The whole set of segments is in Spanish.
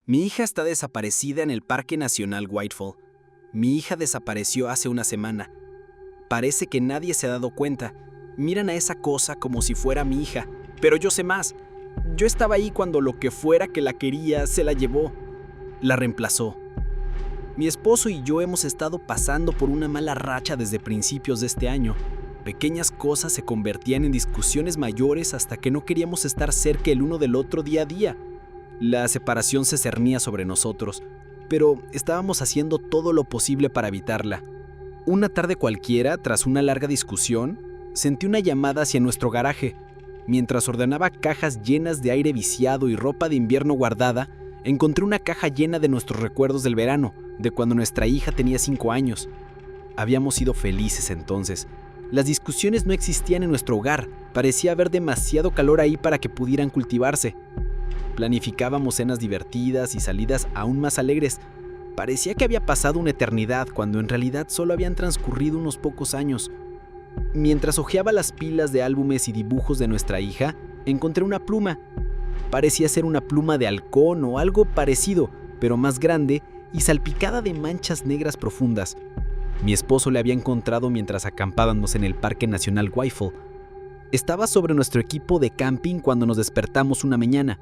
Mi hija está desaparecida en el Parque Nacional Whitefall. Mi hija desapareció hace una semana. Parece que nadie se ha dado cuenta. Miran a esa cosa como si fuera mi hija. Pero yo sé más. Yo estaba ahí cuando lo que fuera que la quería se la llevó. La reemplazó. Mi esposo y yo hemos estado pasando por una mala racha desde principios de este año. Pequeñas cosas se convertían en discusiones mayores hasta que no queríamos estar cerca el uno del otro día a día. La separación se cernía sobre nosotros, pero estábamos haciendo todo lo posible para evitarla. Una tarde cualquiera, tras una larga discusión, sentí una llamada hacia nuestro garaje. Mientras ordenaba cajas llenas de aire viciado y ropa de invierno guardada, encontré una caja llena de nuestros recuerdos del verano, de cuando nuestra hija tenía 5 años. Habíamos sido felices entonces. Las discusiones no existían en nuestro hogar, parecía haber demasiado calor ahí para que pudieran cultivarse. Planificábamos cenas divertidas y salidas aún más alegres. Parecía que había pasado una eternidad, cuando en realidad solo habían transcurrido unos pocos años. Mientras hojeaba las pilas de álbumes y dibujos de nuestra hija, encontré una pluma. Parecía ser una pluma de halcón o algo parecido, pero más grande y salpicada de manchas negras profundas. Mi esposo la había encontrado mientras acampábamos en el Parque Nacional Whitefall. Estaba sobre nuestro equipo de camping cuando nos despertamos una mañana.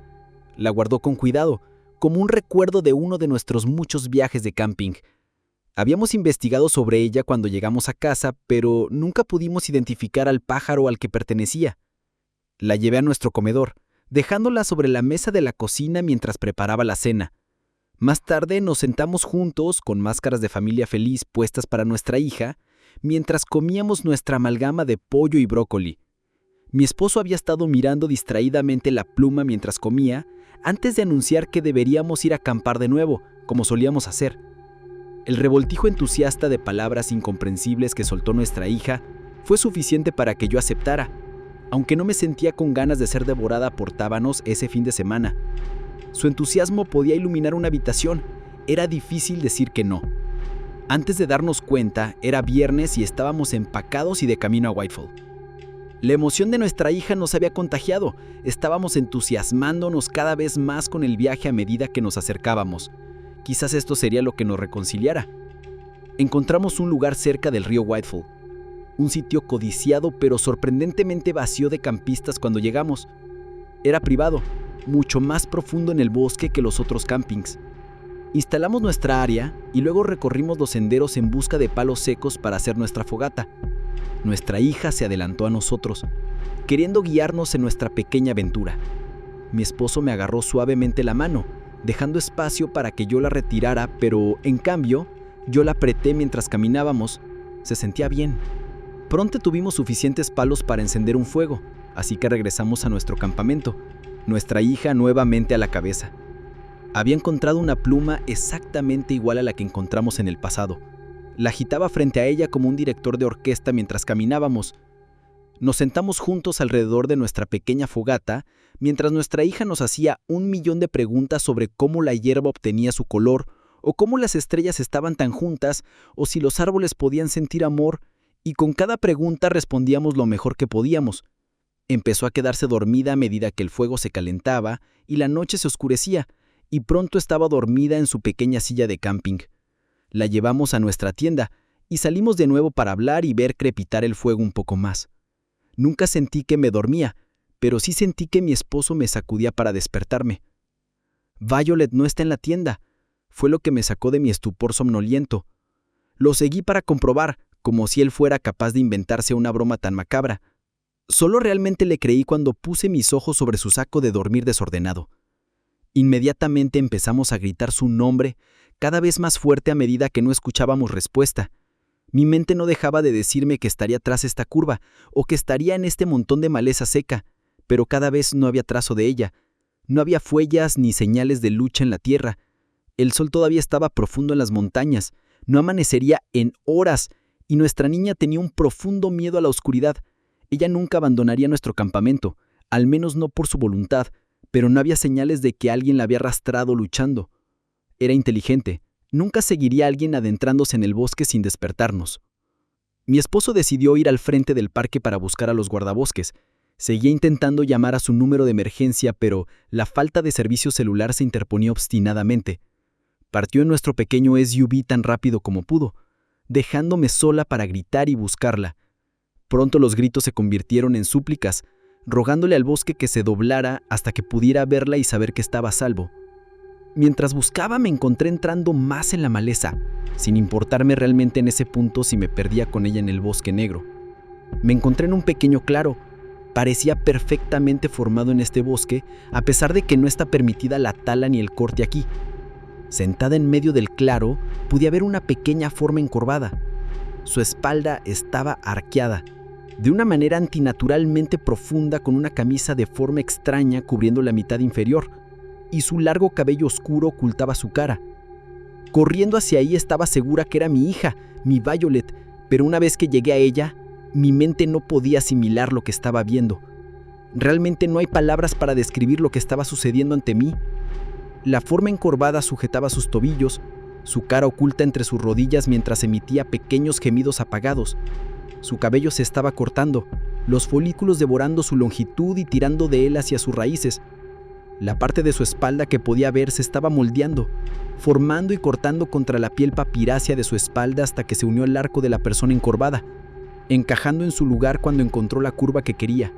La guardó con cuidado, como un recuerdo de uno de nuestros muchos viajes de camping. Habíamos investigado sobre ella cuando llegamos a casa, pero nunca pudimos identificar al pájaro al que pertenecía. La llevé a nuestro comedor, dejándola sobre la mesa de la cocina mientras preparaba la cena. Más tarde nos sentamos juntos, con máscaras de familia feliz puestas para nuestra hija, mientras comíamos nuestra amalgama de pollo y brócoli. Mi esposo había estado mirando distraídamente la pluma mientras comía, antes de anunciar que deberíamos ir a acampar de nuevo, como solíamos hacer. El revoltijo entusiasta de palabras incomprensibles que soltó nuestra hija fue suficiente para que yo aceptara, aunque no me sentía con ganas de ser devorada por tábanos ese fin de semana. Su entusiasmo podía iluminar una habitación. Era difícil decir que no. Antes de darnos cuenta, era viernes y estábamos empacados y de camino a Whitefall. La emoción de nuestra hija nos había contagiado. Estábamos entusiasmándonos cada vez más con el viaje a medida que nos acercábamos. Quizás esto sería lo que nos reconciliara. Encontramos un lugar cerca del río Whitefall. Un sitio codiciado pero sorprendentemente vacío de campistas cuando llegamos. Era privado, mucho más profundo en el bosque que los otros campings. Instalamos nuestra área y luego recorrimos los senderos en busca de palos secos para hacer nuestra fogata. Nuestra hija se adelantó a nosotros, queriendo guiarnos en nuestra pequeña aventura. Mi esposo me agarró suavemente la mano, dejando espacio para que yo la retirara, pero, en cambio, yo la apreté mientras caminábamos. Se sentía bien. Pronto tuvimos suficientes palos para encender un fuego, así que regresamos a nuestro campamento, nuestra hija nuevamente a la cabeza. Había encontrado una pluma exactamente igual a la que encontramos en el pasado. La agitaba frente a ella como un director de orquesta mientras caminábamos. Nos sentamos juntos alrededor de nuestra pequeña fogata, mientras nuestra hija nos hacía 1.000.000 de preguntas sobre cómo la hierba obtenía su color, o cómo las estrellas estaban tan juntas, o si los árboles podían sentir amor, y con cada pregunta respondíamos lo mejor que podíamos. Empezó a quedarse dormida a medida que el fuego se calentaba y la noche se oscurecía, y pronto estaba dormida en su pequeña silla de camping. La llevamos a nuestra tienda y salimos de nuevo para hablar y ver crepitar el fuego un poco más. Nunca sentí que me dormía, pero sí sentí que mi esposo me sacudía para despertarme. Violet no está en la tienda. Fue lo que me sacó de mi estupor somnoliento. Lo seguí para comprobar, como si él fuera capaz de inventarse una broma tan macabra. Solo realmente le creí cuando puse mis ojos sobre su saco de dormir desordenado. Inmediatamente empezamos a gritar su nombre, cada vez más fuerte a medida que no escuchábamos respuesta. Mi mente no dejaba de decirme que estaría tras esta curva, o que estaría en este montón de maleza seca, pero cada vez no había trazo de ella. No había huellas ni señales de lucha en la tierra. El sol todavía estaba profundo en las montañas. No amanecería en horas, y nuestra niña tenía un profundo miedo a la oscuridad. Ella nunca abandonaría nuestro campamento, al menos no por su voluntad, pero no había señales de que alguien la había arrastrado luchando. Era inteligente. Nunca seguiría a alguien adentrándose en el bosque sin despertarnos. Mi esposo decidió ir al frente del parque para buscar a los guardabosques. Seguía intentando llamar a su número de emergencia, pero la falta de servicio celular se interponía obstinadamente. Partió en nuestro pequeño SUV tan rápido como pudo, dejándome sola para gritar y buscarla. Pronto los gritos se convirtieron en súplicas, rogándole al bosque que se doblara hasta que pudiera verla y saber que estaba a salvo. Mientras buscaba me encontré entrando más en la maleza, sin importarme realmente en ese punto si me perdía con ella en el bosque negro. Me encontré en un pequeño claro. Parecía perfectamente formado en este bosque, a pesar de que no está permitida la tala ni el corte aquí. Sentada en medio del claro, podía ver una pequeña forma encorvada. Su espalda estaba arqueada, de una manera antinaturalmente profunda, con una camisa de forma extraña cubriendo la mitad inferior, y su largo cabello oscuro ocultaba su cara. Corriendo hacia ahí estaba segura que era mi hija, mi Violet, pero una vez que llegué a ella, mi mente no podía asimilar lo que estaba viendo. Realmente no hay palabras para describir lo que estaba sucediendo ante mí. La forma encorvada sujetaba sus tobillos, su cara oculta entre sus rodillas mientras emitía pequeños gemidos apagados. Su cabello se estaba cortando, los folículos devorando su longitud y tirando de él hacia sus raíces. La parte de su espalda que podía ver se estaba moldeando, formando y cortando contra la piel papirácea de su espalda hasta que se unió al arco de la persona encorvada, encajando en su lugar cuando encontró la curva que quería.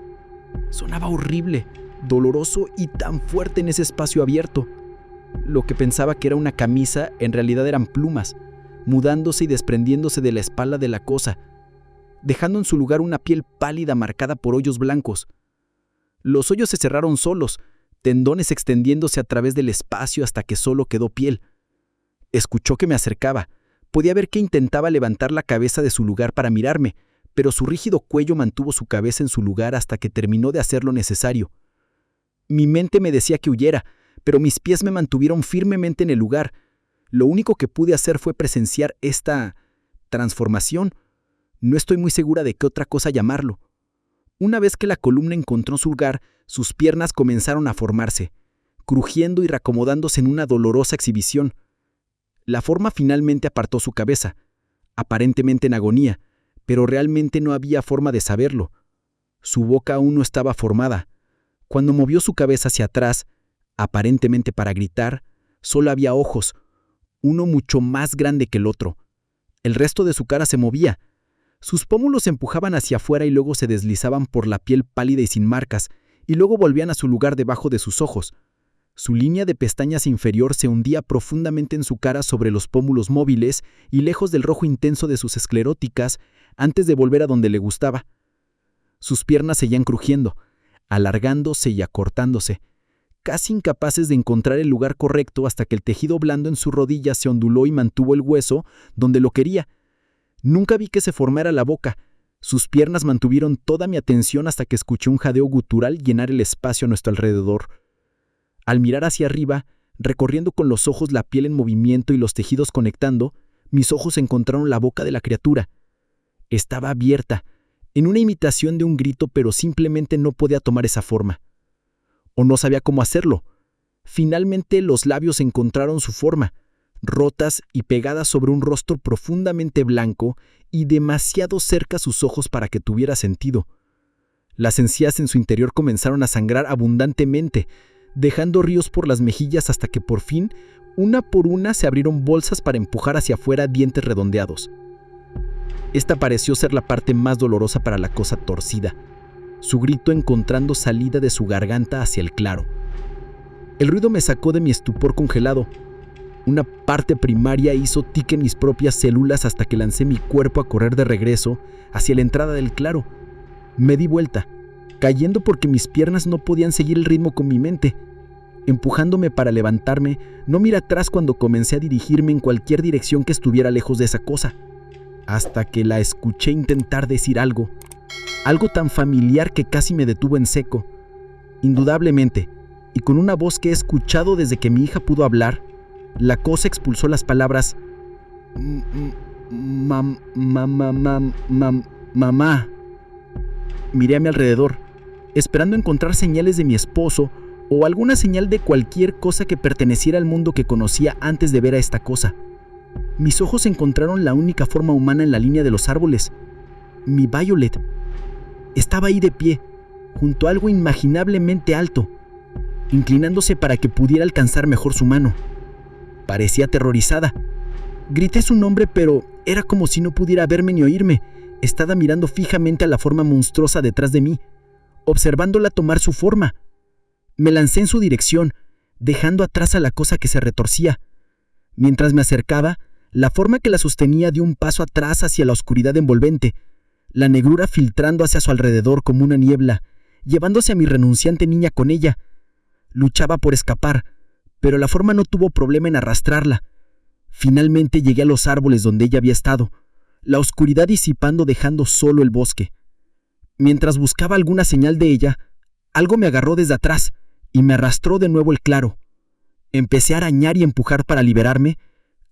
Sonaba horrible, doloroso y tan fuerte en ese espacio abierto. Lo que pensaba que era una camisa en realidad eran plumas, mudándose y desprendiéndose de la espalda de la cosa, dejando en su lugar una piel pálida marcada por hoyos blancos. Los hoyos se cerraron solos, tendones extendiéndose a través del espacio hasta que solo quedó piel. Escuchó que me acercaba. Podía ver que intentaba levantar la cabeza de su lugar para mirarme, pero su rígido cuello mantuvo su cabeza en su lugar hasta que terminó de hacer lo necesario. Mi mente me decía que huyera, pero mis pies me mantuvieron firmemente en el lugar. Lo único que pude hacer fue presenciar esta transformación. No estoy muy segura de qué otra cosa llamarlo. Una vez que la columna encontró su lugar, sus piernas comenzaron a formarse, crujiendo y reacomodándose en una dolorosa exhibición. La forma finalmente apartó su cabeza, aparentemente en agonía, pero realmente no había forma de saberlo. Su boca aún no estaba formada. Cuando movió su cabeza hacia atrás, aparentemente para gritar, solo había ojos, uno mucho más grande que el otro. El resto de su cara se movía. Sus pómulos se empujaban hacia afuera y luego se deslizaban por la piel pálida y sin marcas, y luego volvían a su lugar debajo de sus ojos. Su línea de pestañas inferior se hundía profundamente en su cara sobre los pómulos móviles y lejos del rojo intenso de sus escleróticas, antes de volver a donde le gustaba. Sus piernas seguían crujiendo, alargándose y acortándose, casi incapaces de encontrar el lugar correcto hasta que el tejido blando en su rodilla se onduló y mantuvo el hueso donde lo quería. Nunca vi que se formara la boca. Sus piernas mantuvieron toda mi atención hasta que escuché un jadeo gutural llenar el espacio a nuestro alrededor. Al mirar hacia arriba, recorriendo con los ojos la piel en movimiento y los tejidos conectando, mis ojos encontraron la boca de la criatura. Estaba abierta, en una imitación de un grito, pero simplemente no podía tomar esa forma. O no sabía cómo hacerlo. Finalmente los labios encontraron su forma, rotas y pegadas sobre un rostro profundamente blanco y demasiado cerca a sus ojos para que tuviera sentido. Las encías en su interior comenzaron a sangrar abundantemente, dejando ríos por las mejillas hasta que por fin, una por una, se abrieron bolsas para empujar hacia afuera dientes redondeados. Esta pareció ser la parte más dolorosa para la cosa torcida, su grito encontrando salida de su garganta hacia el claro. El ruido me sacó de mi estupor congelado. Una parte primaria hizo tic en mis propias células hasta que lancé mi cuerpo a correr de regreso hacia la entrada del claro. Me di vuelta, cayendo porque mis piernas no podían seguir el ritmo con mi mente. Empujándome para levantarme, no miré atrás cuando comencé a dirigirme en cualquier dirección que estuviera lejos de esa cosa, hasta que la escuché intentar decir algo tan familiar que casi me detuvo en seco. Indudablemente, y con una voz que he escuchado desde que mi hija pudo hablar, la cosa expulsó las palabras mamá. Miré a mi alrededor, esperando encontrar señales de mi esposo o alguna señal de cualquier cosa que perteneciera al mundo que conocía antes de ver a esta cosa. Mis ojos encontraron la única forma humana en la línea de los árboles. Mi Violet estaba ahí de pie, junto a algo inimaginablemente alto, inclinándose para que pudiera alcanzar mejor su mano. Parecía aterrorizada. Grité su nombre, pero era como si no pudiera verme ni oírme. Estaba mirando fijamente a la forma monstruosa detrás de mí, observándola tomar su forma. Me lancé en su dirección, dejando atrás a la cosa que se retorcía. Mientras me acercaba, la forma que la sostenía dio un paso atrás hacia la oscuridad envolvente, la negrura filtrando hacia su alrededor como una niebla, llevándose a mi renunciante niña con ella. Luchaba por escapar, pero la forma no tuvo problema en arrastrarla. Finalmente llegué a los árboles donde ella había estado, la oscuridad disipando dejando solo el bosque. Mientras buscaba alguna señal de ella, algo me agarró desde atrás y me arrastró de nuevo el claro. Empecé a arañar y empujar para liberarme,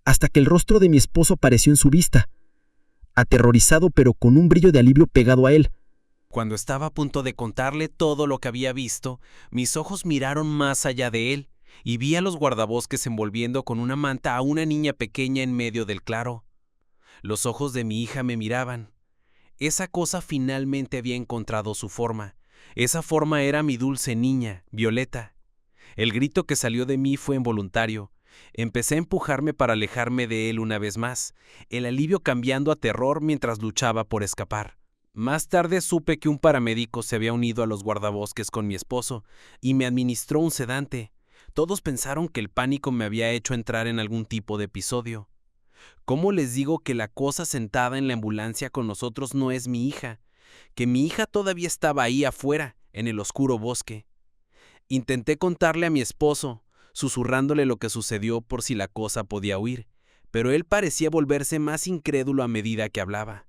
hasta que el rostro de mi esposo apareció en su vista, aterrorizado pero con un brillo de alivio pegado a él. Cuando estaba a punto de contarle todo lo que había visto, mis ojos miraron más allá de él y vi a los guardabosques envolviendo con una manta a una niña pequeña en medio del claro. Los ojos de mi hija me miraban. Esa cosa finalmente había encontrado su forma. Esa forma era mi dulce niña, Violeta. El grito que salió de mí fue involuntario. Empecé a empujarme para alejarme de él una vez más, el alivio cambiando a terror mientras luchaba por escapar. Más tarde supe que un paramédico se había unido a los guardabosques con mi esposo y me administró un sedante. Todos pensaron que el pánico me había hecho entrar en algún tipo de episodio. ¿Cómo les digo que la cosa sentada en la ambulancia con nosotros no es mi hija? Que mi hija todavía estaba ahí afuera, en el oscuro bosque. Intenté contarle a mi esposo, susurrándole lo que sucedió por si la cosa podía huir, pero él parecía volverse más incrédulo a medida que hablaba.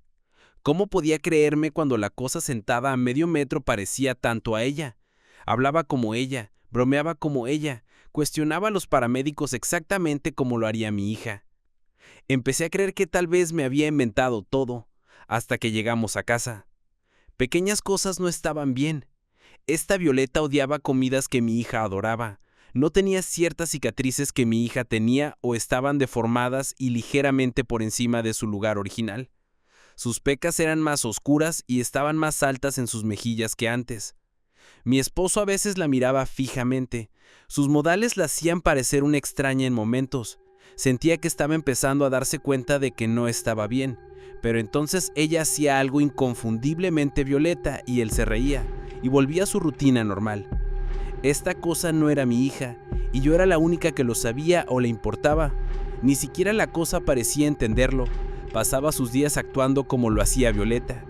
¿Cómo podía creerme cuando la cosa sentada a medio metro parecía tanto a ella? Hablaba como ella, bromeaba como ella, cuestionaba a los paramédicos exactamente como lo haría mi hija. Empecé a creer que tal vez me había inventado todo, hasta que llegamos a casa. Pequeñas cosas no estaban bien. Esta Violeta odiaba comidas que mi hija adoraba. No tenía ciertas cicatrices que mi hija tenía o estaban deformadas y ligeramente por encima de su lugar original. Sus pecas eran más oscuras y estaban más altas en sus mejillas que antes. Mi esposo a veces la miraba fijamente. Sus modales la hacían parecer una extraña en momentos. Sentía que estaba empezando a darse cuenta de que no estaba bien, pero entonces ella hacía algo inconfundiblemente Violeta y él se reía, y volvía a su rutina normal. Esta cosa no era mi hija, y yo era la única que lo sabía o le importaba. Ni siquiera la cosa parecía entenderlo. Pasaba sus días actuando como lo hacía Violeta.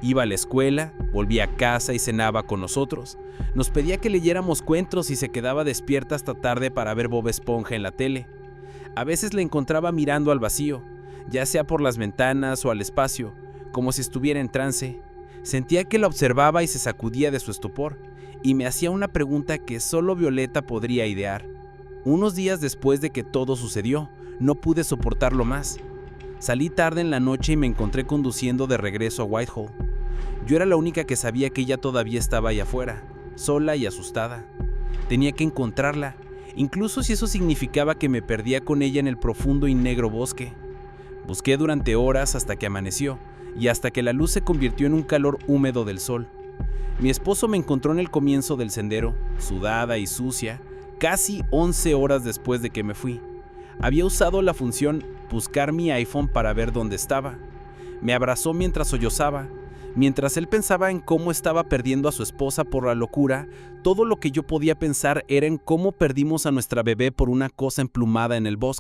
Iba a la escuela, volvía a casa y cenaba con nosotros. Nos pedía que leyéramos cuentos y se quedaba despierta hasta tarde para ver Bob Esponja en la tele. A veces la encontraba mirando al vacío, ya sea por las ventanas o al espacio, como si estuviera en trance. Sentía que la observaba y se sacudía de su estupor, y me hacía una pregunta que solo Violeta podría idear. Unos días después de que todo sucedió, no pude soportarlo más. Salí tarde en la noche y me encontré conduciendo de regreso a Whitehall. Yo era la única que sabía que ella todavía estaba allá afuera, sola y asustada. Tenía que encontrarla, incluso si eso significaba que me perdía con ella en el profundo y negro bosque. Busqué durante horas hasta que amaneció, y hasta que la luz se convirtió en un calor húmedo del sol. Mi esposo me encontró en el comienzo del sendero, sudada y sucia, casi 11 horas después de que me fui. Había usado la función buscar mi iPhone para ver dónde estaba. Me abrazó mientras sollozaba. Mientras él pensaba en cómo estaba perdiendo a su esposa por la locura, todo lo que yo podía pensar era en cómo perdimos a nuestra bebé por una cosa emplumada en el bosque.